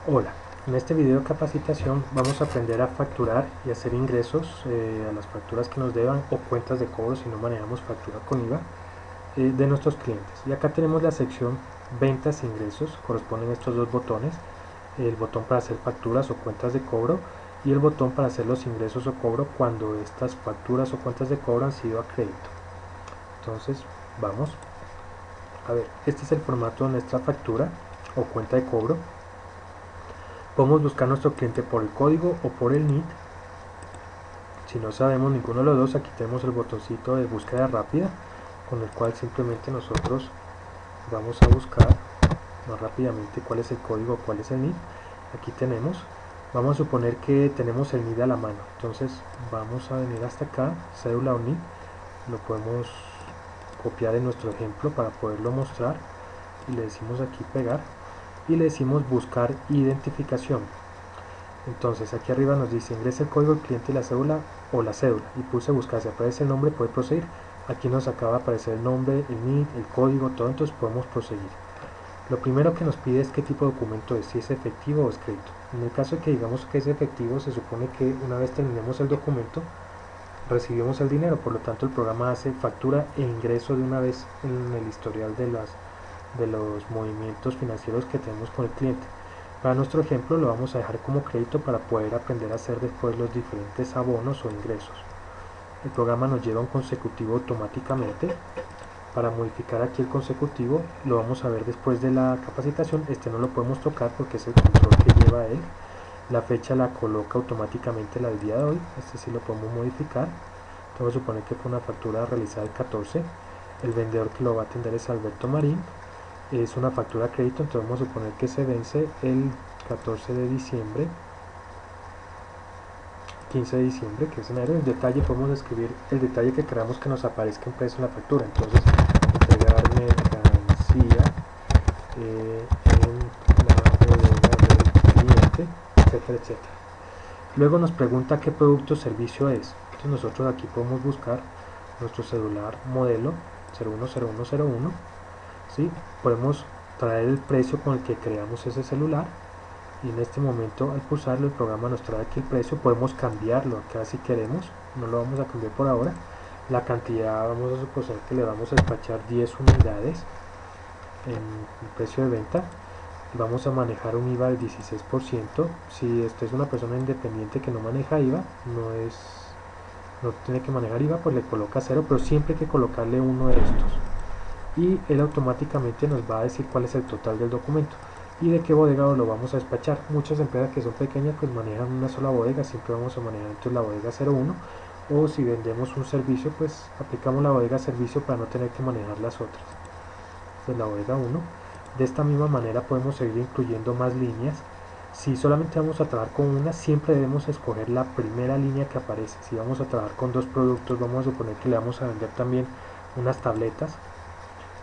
Hola, en este video de capacitación vamos a aprender a facturar y hacer ingresos a las facturas que nos deban o cuentas de cobro si no manejamos factura con IVA de nuestros clientes. Y acá tenemos la sección ventas e ingresos, corresponden estos dos botones, el botón para hacer facturas o cuentas de cobro y el botón para hacer los ingresos o cobro cuando estas facturas o cuentas de cobro han sido a crédito. Entonces vamos a ver, este es el formato de nuestra factura o cuenta de cobro. Podemos buscar nuestro cliente por el código o por el NID. Si no sabemos ninguno de los dos, aquí tenemos el botoncito de búsqueda rápida, con el cual simplemente nosotros vamos a buscar más rápidamente cuál es el código o cuál es el NID. Aquí tenemos, vamos a suponer que tenemos el NID a la mano, entonces vamos a venir hasta acá, cédula o NID, lo podemos copiar en nuestro ejemplo para poderlo mostrar y le decimos aquí pegar y le decimos buscar identificación. Entonces aquí arriba nos dice ingresa el código del cliente y la cédula o la cédula y puse buscar, si aparece el nombre puede proseguir. Aquí nos acaba de aparecer el nombre, el NID, el código, todo, entonces podemos proseguir. Lo primero que nos pide es qué tipo de documento es, si es efectivo o es crédito. En el caso de que digamos que es efectivo, se supone que una vez terminemos el documento recibimos el dinero, por lo tanto el programa hace factura e ingreso de una vez en el historial de los movimientos financieros que tenemos con el cliente. Para nuestro ejemplo lo vamos a dejar como crédito para poder aprender a hacer después los diferentes abonos o ingresos. El programa nos lleva un consecutivo automáticamente. Para modificar aquí el consecutivo lo vamos a ver después de la capacitación. Este no lo podemos tocar porque es el control que lleva él. La fecha la coloca automáticamente la del día de hoy. Este sí lo podemos modificar. Vamos a suponer que fue una factura realizada el 14. El vendedor que lo va a atender es Alberto Marín. Es una factura a crédito, entonces vamos a suponer que se vence el 14 de diciembre, 15 de diciembre, que es enero. En detalle podemos escribir el detalle que queramos que nos aparezca impreso en la factura. Entonces, entregar mercancía en la bodega del cliente, etcétera, etcétera. Luego nos pregunta qué producto o servicio es. Entonces nosotros aquí podemos buscar nuestro celular modelo 010101. ¿Sí? Podemos traer el precio con el que creamos ese celular y en este momento al pulsarlo el programa nos trae aquí el precio. Podemos cambiarlo acá si queremos, no lo vamos a cambiar por ahora. La cantidad, vamos a suponer que le vamos a despachar 10 unidades en el precio de venta. Vamos a manejar un IVA del 16%. Si usted es una persona independiente que no maneja IVA, no tiene que manejar IVA, pues le coloca 0, pero siempre hay que colocarle uno de estos y él automáticamente nos va a decir cuál es el total del documento y de qué bodega lo vamos a despachar. Muchas empresas que son pequeñas pues manejan una sola bodega, siempre vamos a manejar entonces la bodega 01, o si vendemos un servicio pues aplicamos la bodega servicio para no tener que manejar las otras. Esta es la bodega 1. De esta misma manera podemos seguir incluyendo más líneas. Si solamente vamos a trabajar con una, siempre debemos escoger la primera línea que aparece. Si vamos a trabajar con dos productos, vamos a suponer que le vamos a vender también unas tabletas,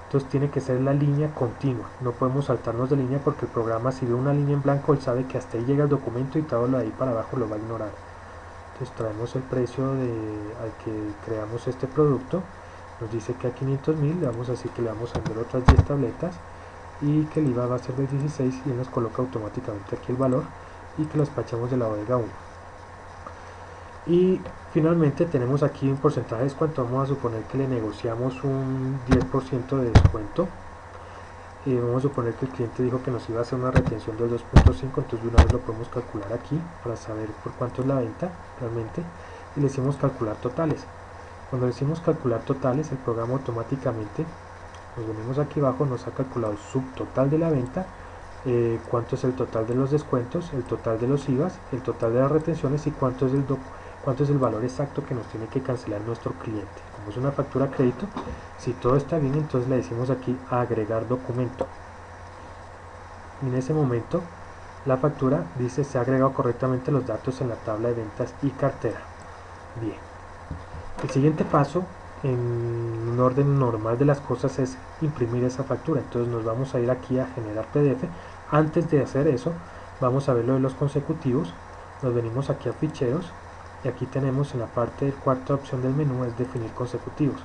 entonces tiene que ser la línea continua, no podemos saltarnos de línea porque el programa, si ve una línea en blanco, él sabe que hasta ahí llega el documento y todo lo de ahí para abajo lo va a ignorar. Entonces traemos el precio al que creamos este producto, nos dice que a 500.000, le vamos a decir que le vamos a vender otras 10 tabletas y que el IVA va a ser del 16 y él nos coloca automáticamente aquí el valor y que lo despachamos de la bodega 1. Y finalmente tenemos aquí un porcentaje de descuento. Vamos a suponer que le negociamos un 10% de descuento. Vamos a suponer que el cliente dijo que nos iba a hacer una retención del 2.5, entonces de una vez lo podemos calcular aquí para saber por cuánto es la venta realmente y le decimos calcular totales. Cuando decimos calcular totales, el programa automáticamente nos venimos aquí abajo, nos ha calculado el subtotal de la venta, cuánto es el total de los descuentos, el total de los IVAs, el total de las retenciones y cuánto es el valor exacto que nos tiene que cancelar nuestro cliente. Como es una factura a crédito, si todo está bien, entonces le decimos aquí agregar documento. Y en ese momento la factura dice se ha agregado correctamente los datos en la tabla de ventas y cartera. Bien. El siguiente paso en un orden normal de las cosas es imprimir esa factura. Entonces nos vamos a ir aquí a generar PDF. Antes de hacer eso, vamos a ver lo de los consecutivos. Nos venimos aquí a ficheros y aquí tenemos en la parte de cuarta opción del menú es definir consecutivos.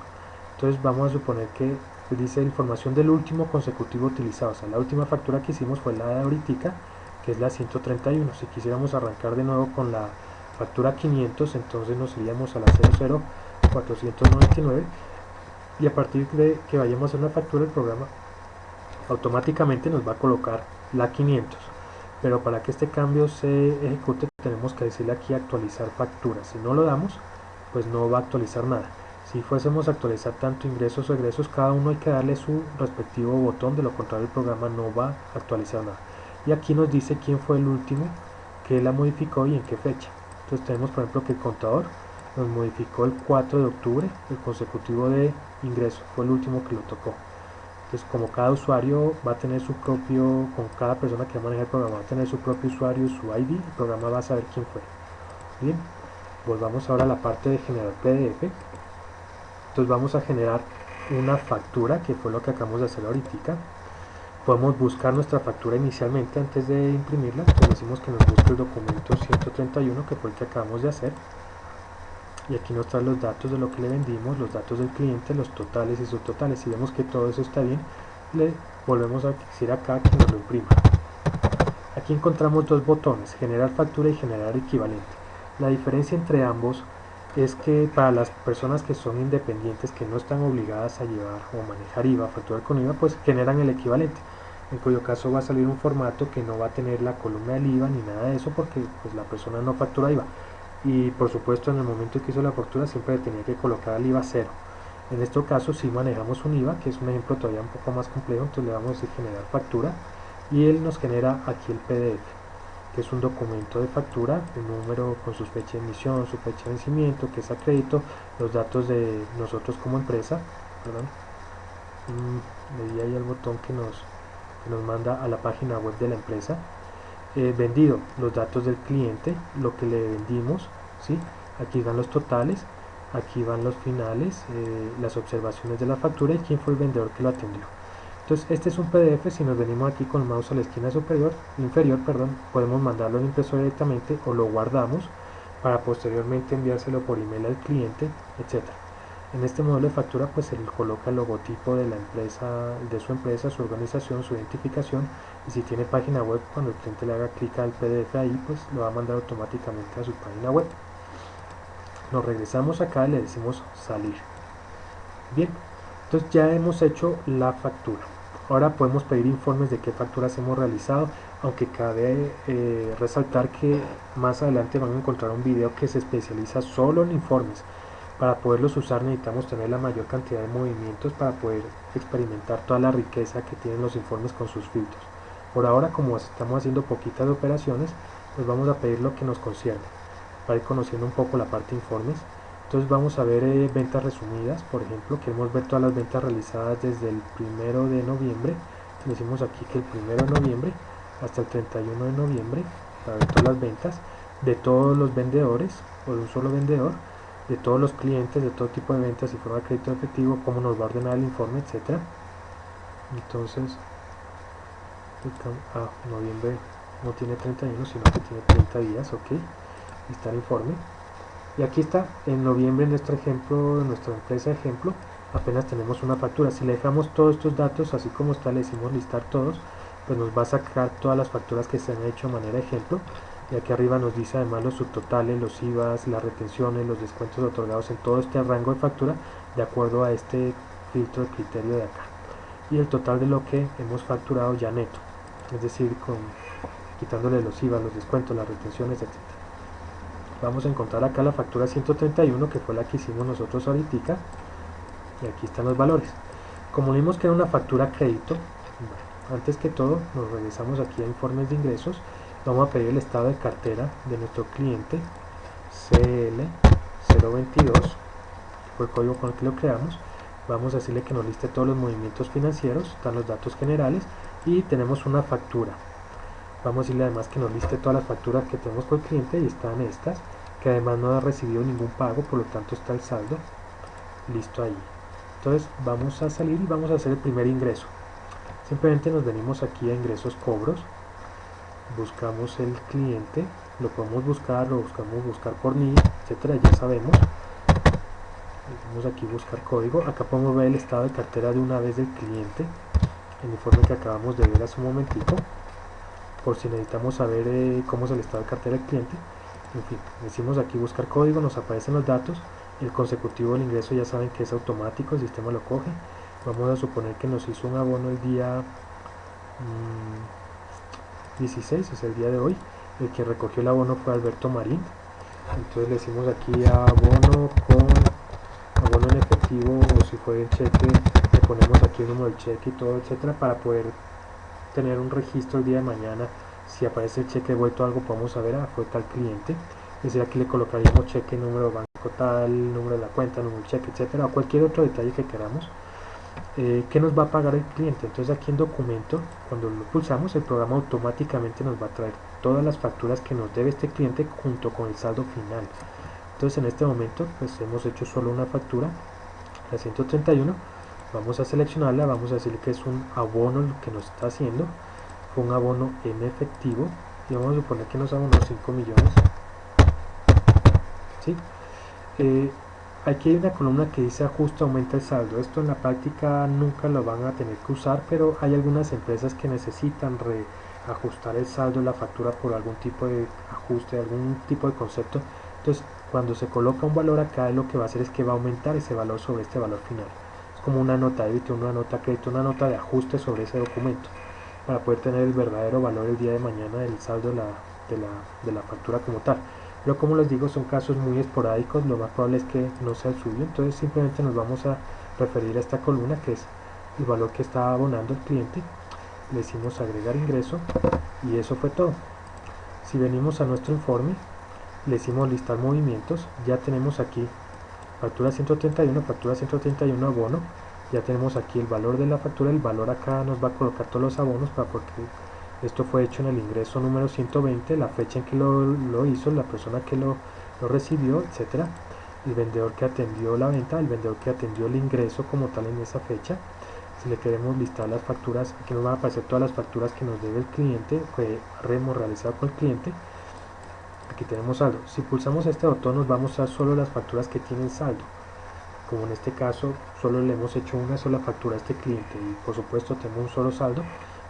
Entonces vamos a suponer que dice información del último consecutivo utilizado, o sea la última factura que hicimos fue la de ahorita, que es la 131. Si quisiéramos arrancar de nuevo con la factura 500, entonces nos iríamos a la 00499, y a partir de que vayamos a hacer una factura, el programa automáticamente nos va a colocar la 500. Pero para que este cambio se ejecute tenemos que decirle aquí actualizar factura. Si no lo damos, pues no va a actualizar nada. Si fuésemos a actualizar tanto ingresos o egresos, cada uno hay que darle su respectivo botón, de lo contrario el programa no va a actualizar nada. Y aquí nos dice quién fue el último que la modificó y en qué fecha. Entonces tenemos por ejemplo que el contador nos modificó el 4 de octubre, el consecutivo de ingreso, fue el último que lo tocó. Entonces, como cada usuario va a tener su propio, con cada persona que maneja el programa va a tener su propio usuario, su ID, el programa va a saber quién fue. Bien, volvamos ahora a la parte de generar PDF. Entonces vamos a generar una factura, que fue lo que acabamos de hacer ahorita. Podemos buscar nuestra factura inicialmente antes de imprimirla. Le decimos que nos busque el documento 131, que fue el que acabamos de hacer. Y aquí nos trae los datos de lo que le vendimos, los datos del cliente, los totales y subtotales. Si vemos que todo eso está bien, le volvemos a decir acá que nos lo imprima. Aquí encontramos dos botones, generar factura y generar equivalente. La diferencia entre ambos es que para las personas que son independientes, que no están obligadas a llevar o manejar IVA, facturar con IVA, pues generan el equivalente, en cuyo caso va a salir un formato que no va a tener la columna del IVA ni nada de eso, porque pues la persona no factura IVA. Y por supuesto en el momento que hizo la factura siempre tenía que colocar el IVA 0. En este caso si manejamos un IVA, que es un ejemplo todavía un poco más complejo, entonces le vamos a decir generar factura y él nos genera aquí el PDF, que es un documento de factura, un número con su fecha de emisión, su fecha de vencimiento, que es a crédito, los datos de nosotros como empresa, perdón, le di ahí el botón que nos manda a la página web de la empresa. Vendido, los datos del cliente, lo que le vendimos, ¿sí? Aquí van los totales, aquí van los finales, las observaciones de la factura y quién fue el vendedor que lo atendió. Entonces este es un PDF. Si nos venimos aquí con el mouse a la esquina inferior, podemos mandarlo a la impresora directamente o lo guardamos para posteriormente enviárselo por email al cliente, etc. En este modelo de factura pues se le coloca el logotipo de la empresa, de su empresa, su organización, su identificación, y si tiene página web, cuando el cliente le haga clic al PDF ahí, pues lo va a mandar automáticamente a su página web. Nos regresamos acá y le decimos salir. Bien, entonces ya hemos hecho la factura. Ahora podemos pedir informes de qué facturas hemos realizado, aunque cabe resaltar que más adelante van a encontrar un video que se especializa solo en informes. Para poderlos usar necesitamos tener la mayor cantidad de movimientos para poder experimentar toda la riqueza que tienen los informes con sus filtros. Por ahora, como estamos haciendo poquitas operaciones, pues vamos a pedir lo que nos concierne para ir conociendo un poco la parte de informes. Entonces vamos a ver ventas resumidas, por ejemplo, queremos ver todas las ventas realizadas desde el 1 de noviembre, decimos aquí que el 1 de noviembre hasta el 31 de noviembre, para ver todas las ventas de todos los vendedores o de un solo vendedor, de todos los clientes, de todo tipo de ventas, si fuera crédito efectivo, cómo nos va a ordenar el informe, etcétera. Entonces, noviembre no tiene 31, sino que tiene 30 días, ok, está el informe. Y aquí está, en noviembre, en nuestro ejemplo, en nuestra empresa ejemplo, apenas tenemos una factura. Si le dejamos todos estos datos, así como está, le decimos listar todos, pues nos va a sacar todas las facturas que se han hecho de manera ejemplo. Y aquí arriba nos dice además los subtotales, los IVAs, las retenciones, los descuentos otorgados en todo este rango de factura, de acuerdo a este filtro de criterio de acá. Y el total de lo que hemos facturado ya neto, es decir, quitándole los IVAs, los descuentos, las retenciones, etc. Vamos a encontrar acá la factura 131, que fue la que hicimos nosotros ahorita, y aquí están los valores. Como vimos que era una factura a crédito, bueno, antes que todo nos regresamos aquí a informes de ingresos. Vamos a pedir el estado de cartera de nuestro cliente CL022, que fue el código con el que lo creamos. Vamos a decirle que nos liste todos los movimientos financieros, están los datos generales y tenemos una factura. Vamos a decirle además que nos liste todas las facturas que tenemos con el cliente y están estas, que además no ha recibido ningún pago, por lo tanto está el saldo listo ahí. Entonces vamos a salir y vamos a hacer el primer ingreso. Simplemente nos venimos aquí a ingresos cobros, buscamos el cliente, lo podemos buscar, lo buscamos buscar por NID, etcétera, ya sabemos. Vamos aquí buscar código, acá podemos ver el estado de cartera de una vez del cliente, el informe que acabamos de ver hace un momentico. por si necesitamos saber cómo es el estado de cartera del cliente. En fin, decimos aquí buscar código, nos aparecen los datos, el consecutivo del ingreso ya saben que es automático, el sistema lo coge. Vamos a suponer que nos hizo un abono el día 16, es el día de hoy. El que recogió el abono fue Alberto Marín. Entonces le decimos aquí abono con abono en efectivo, o si fue en cheque le ponemos aquí el número del cheque y todo, etcétera, para poder tener un registro el día de mañana. Si aparece el cheque devuelto algo, podemos saber, fue tal cliente. Es decir, aquí le colocaríamos cheque, número de banco tal, número de la cuenta, número del cheque, etcétera, o cualquier otro detalle que queramos. ¿Qué nos va a pagar el cliente? Entonces aquí en documento, cuando lo pulsamos, el programa automáticamente nos va a traer todas las facturas que nos debe este cliente junto con el saldo final. Entonces en este momento pues hemos hecho solo una factura, la 131. Vamos a seleccionarla, vamos a decir que es un abono lo que nos está haciendo, fue un abono en efectivo, y vamos a suponer que nos abonó 5 millones. ¿Sí? Aquí hay una columna que dice ajuste, aumenta el saldo. Esto en la práctica nunca lo van a tener que usar, pero hay algunas empresas que necesitan reajustar el saldo de la factura por algún tipo de ajuste, algún tipo de concepto. Entonces, cuando se coloca un valor acá, lo que va a hacer es que va a aumentar ese valor sobre este valor final. Es como una nota de débito, una nota de crédito, una nota de ajuste sobre ese documento, para poder tener el verdadero valor el día de mañana del saldo de la factura como tal. Pero como les digo, son casos muy esporádicos, lo más probable es que no sea el suyo, entonces simplemente nos vamos a referir a esta columna que es el valor que está abonando el cliente. Le decimos agregar ingreso y eso fue todo. Si venimos a nuestro informe, le decimos listar movimientos, ya tenemos aquí factura 131, factura 131 abono, ya tenemos aquí el valor de la factura, el valor acá nos va a colocar todos los abonos, porque esto fue hecho en el ingreso número 120, la fecha en que lo hizo, la persona que lo recibió, etcétera, el vendedor que atendió la venta, el vendedor que atendió el ingreso como tal en esa fecha. Si le queremos listar las facturas, aquí nos van a aparecer todas las facturas que nos debe el cliente, que hemos realizado con el cliente. Aquí tenemos saldo. Si pulsamos este botón nos va a mostrar solo las facturas que tienen saldo. Como en este caso solo le hemos hecho una sola factura a este cliente y por supuesto tenemos un solo saldo,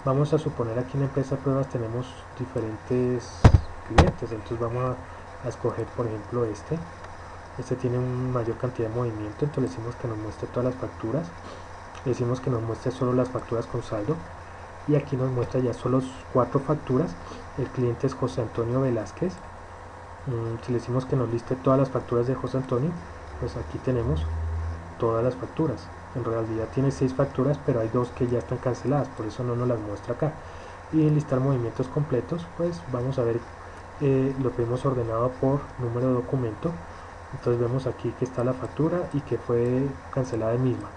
vamos a suponer aquí en la empresa de pruebas tenemos diferentes clientes, entonces vamos a escoger por ejemplo este tiene una mayor cantidad de movimiento, entonces le decimos que nos muestre todas las facturas, le decimos que nos muestre solo las facturas con saldo, y aquí nos muestra ya solo 4 facturas. El cliente es José Antonio Velázquez. Si le decimos que nos liste todas las facturas de José Antonio, pues aquí tenemos todas las facturas. En realidad tiene 6 facturas, pero hay 2 que ya están canceladas, por eso no nos las muestra acá. Y en listar movimientos completos, pues vamos a ver, lo tenemos ordenado por número de documento. Entonces vemos aquí que está la factura y que fue cancelada el misma.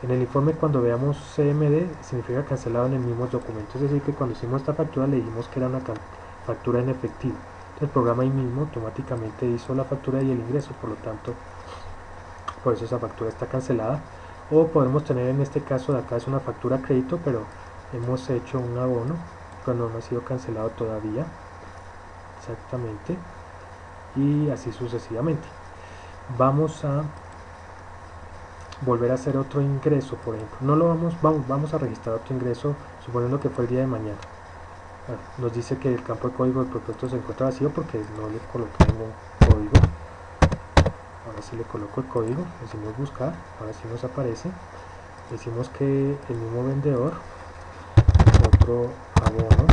En el informe, cuando veamos CMD, significa cancelado en el mismo documento, es decir que cuando hicimos esta factura le dijimos que era una factura en efectivo. Entonces el programa ahí mismo automáticamente hizo la factura y el ingreso, por lo tanto por eso esa factura está cancelada. O podemos tener, en este caso de acá es una factura crédito, pero hemos hecho un abono cuando no ha sido cancelado todavía, exactamente, y así sucesivamente. Vamos a volver a hacer otro ingreso, por ejemplo, no lo vamos a registrar otro ingreso suponiendo que fue el día de mañana. Nos dice que el campo de código del propuesto se encuentra vacío porque no le coloqué ningún código. Ahora sí le coloco el código, decimos buscar, ahora sí nos aparece, decimos que el mismo vendedor, otro abono,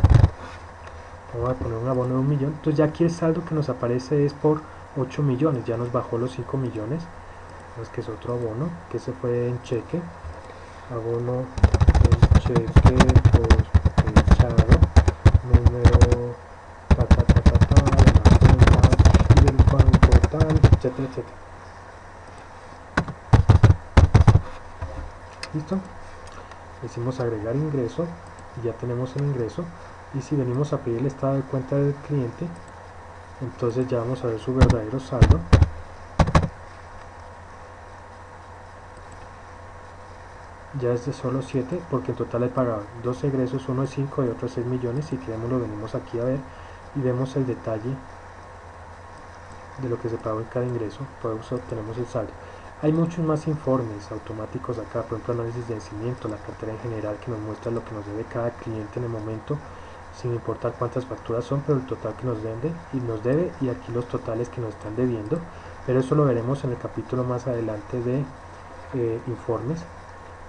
vamos a poner un abono de 1 millón, entonces ya aquí el saldo que nos aparece es por 8 millones, ya nos bajó los 5 millones, entonces que es otro abono, que se fue en cheque, abono en cheque por echado, número la cuenta y el banco tal, etcétera, etcétera. Listo, decimos agregar ingreso y ya tenemos el ingreso. Y si venimos a pedir el estado de cuenta del cliente, entonces ya vamos a ver su verdadero saldo. Ya es de solo 7 porque en total he pagado 2 egresos, uno de 5 y otro de 6 millones. Si queremos lo venimos aquí a ver y vemos el detalle de lo que se pagó en cada ingreso, por eso obtenemos el saldo. Hay muchos más informes automáticos acá, por ejemplo análisis de vencimiento, la cartera en general que nos muestra lo que nos debe cada cliente en el momento, sin importar cuántas facturas son, pero el total que nos debe y aquí los totales que nos están debiendo, pero eso lo veremos en el capítulo más adelante de informes.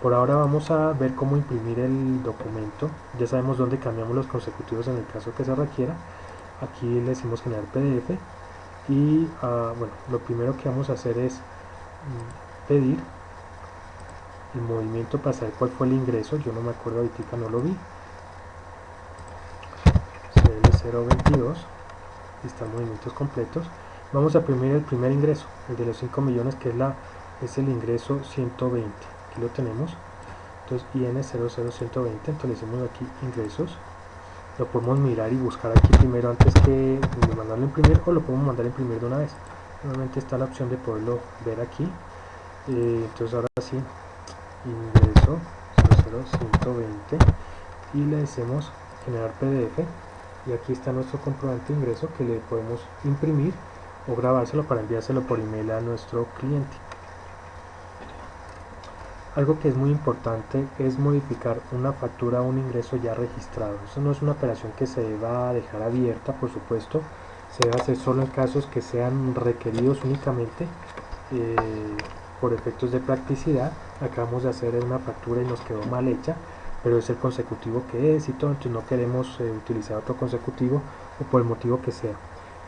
Por ahora vamos a ver cómo imprimir el documento. Ya sabemos dónde cambiamos los consecutivos en el caso que se requiera. Aquí le decimos generar PDF y bueno, lo primero que vamos a hacer es pedir el movimiento para saber cuál fue el ingreso. Yo no me acuerdo ahorita, no lo vi. CL022, están movimientos completos. Vamos a imprimir el primer ingreso, el de los 5 millones, que es el ingreso 120. Aquí lo tenemos. Entonces IN00120, entonces le decimos aquí ingresos. Lo podemos mirar y buscar aquí primero antes que de mandarlo a imprimir, o lo podemos mandar a imprimir de una vez. Nuevamente está la opción de poderlo ver aquí. Entonces ahora sí, ingreso 00120 y le decimos generar PDF, y aquí está nuestro comprobante de ingreso que le podemos imprimir o grabárselo para enviárselo por email a nuestro cliente. Algo que es muy importante es modificar una factura o un ingreso ya registrado. Eso no es una operación que se deba dejar abierta, por supuesto. Se debe hacer solo en casos que sean requeridos únicamente por efectos de practicidad. Acabamos de hacer una factura y nos quedó mal hecha, pero es el consecutivo que es y todo, entonces no queremos utilizar otro consecutivo o por el motivo que sea.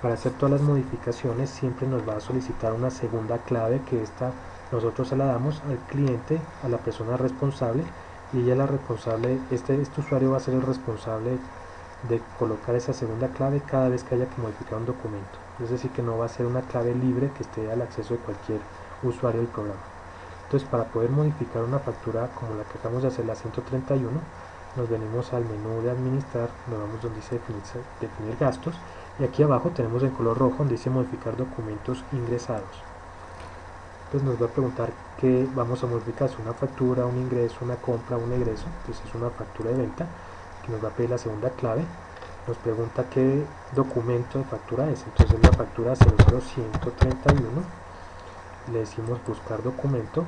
Para hacer todas las modificaciones siempre nos va a solicitar una segunda clave, que nosotros se la damos al cliente, a la persona responsable, y ella la responsable, este usuario va a ser el responsable de colocar esa segunda clave cada vez que haya que modificar un documento. Es decir, que no va a ser una clave libre que esté al acceso de cualquier usuario del programa. Entonces, para poder modificar una factura como la que acabamos de hacer, la 131, nos venimos al menú de administrar, nos vamos donde dice definir gastos, y aquí abajo tenemos en color rojo donde dice modificar documentos ingresados. Entonces nos va a preguntar qué vamos a modificar, si una factura, un ingreso, una compra, un egreso. Entonces es una factura de venta, que nos va a pedir la segunda clave. Nos pregunta qué documento de factura es, entonces la factura 00131, le decimos buscar documento,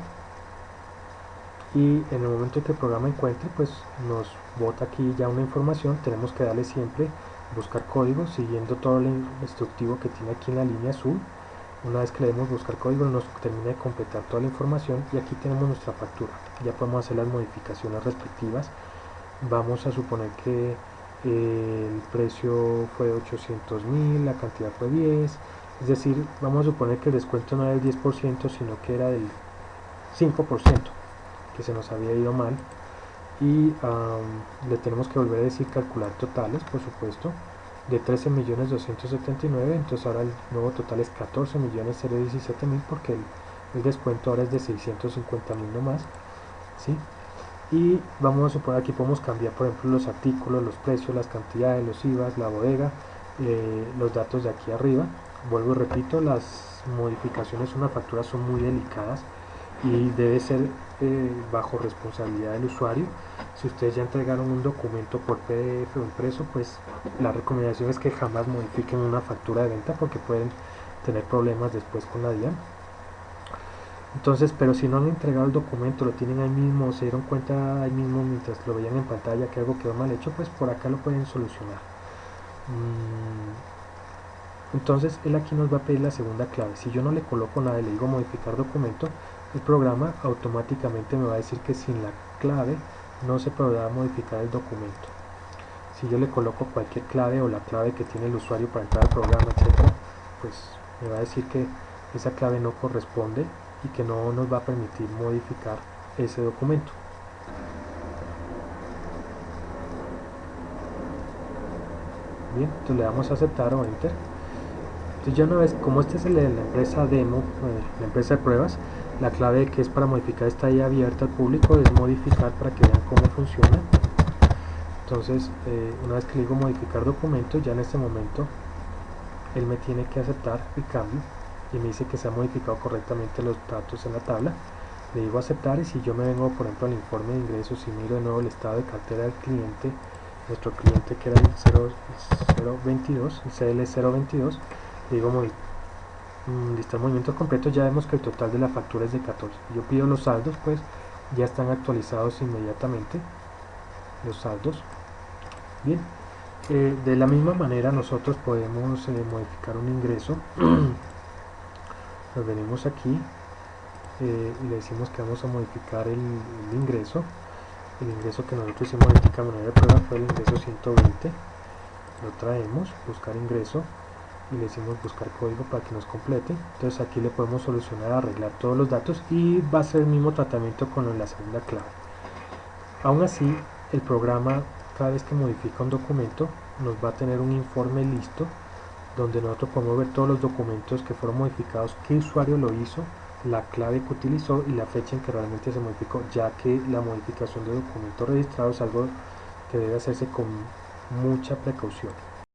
y en el momento que el programa encuentre, pues nos bota aquí ya una información. Tenemos que darle siempre buscar código siguiendo todo el instructivo que tiene aquí en la línea azul. Una vez que le demos buscar código, nos termina de completar toda la información y aquí tenemos nuestra factura. Ya podemos hacer las modificaciones respectivas. Vamos a suponer que el precio fue de 800.000, la cantidad fue 10, es decir, vamos a suponer que el descuento no era del 10%, sino que era del 5%, que se nos había ido mal, y le tenemos que volver a decir calcular totales, por supuesto, de 13.279.000, entonces ahora el nuevo total es 14.017.000 porque el descuento ahora es de 650.000 nomás, ¿sí? Y vamos a suponer aquí podemos cambiar, por ejemplo, los artículos, los precios, las cantidades, los IVAs, la bodega, los datos de aquí arriba. Vuelvo y repito, las modificaciones de una factura son muy delicadas y debe ser bajo responsabilidad del usuario. Si ustedes ya entregaron un documento por PDF o impreso, pues la recomendación es que jamás modifiquen una factura de venta porque pueden tener problemas después con la DIAN. Entonces, pero si no han entregado el documento, lo tienen ahí mismo, se dieron cuenta ahí mismo mientras lo veían en pantalla que algo quedó mal hecho, pues por acá lo pueden solucionar. Entonces él aquí nos va a pedir la segunda clave. Si yo no le coloco nada y le digo modificar documento, el programa automáticamente me va a decir que sin la clave no se podrá modificar el documento. Si yo le coloco cualquier clave o la clave que tiene el usuario para entrar al programa, etcétera, pues me va a decir que esa clave no corresponde y que no nos va a permitir modificar ese documento. Bien, entonces le damos a aceptar o enter. Entonces ya una vez, como este es el de la empresa demo, la empresa de pruebas, la clave que es para modificar está ahí abierta al público, es modificar para que vean cómo funciona. Entonces una vez que le digo modificar documento, ya en este momento él me tiene que aceptar el cambio y me dice que se ha modificado correctamente los datos en la tabla. Le digo aceptar, y si yo me vengo por ejemplo al informe de ingresos y miro de nuevo el estado de cartera del cliente, nuestro cliente que era el 022, el CL022, le digo listar movimientos completos, ya vemos que el total de la factura es de 14. Yo pido los saldos, pues ya están actualizados inmediatamente los saldos. Bien, De la misma manera nosotros podemos modificar un ingreso. Nos venimos aquí y le decimos que vamos a modificar el ingreso. El ingreso que nosotros hicimos ahorita de manera de prueba fue el ingreso 120. Lo traemos, buscar ingreso, y le decimos buscar código para que nos complete. Entonces aquí le podemos solucionar, arreglar todos los datos, y va a ser el mismo tratamiento con la segunda clave. Aún así, el programa, cada vez que modifica un documento, nos va a tener un informe listo donde nosotros podemos ver todos los documentos que fueron modificados, qué usuario lo hizo, la clave que utilizó y la fecha en que realmente se modificó, ya que la modificación de documentos registrados es algo que debe hacerse con mucha precaución.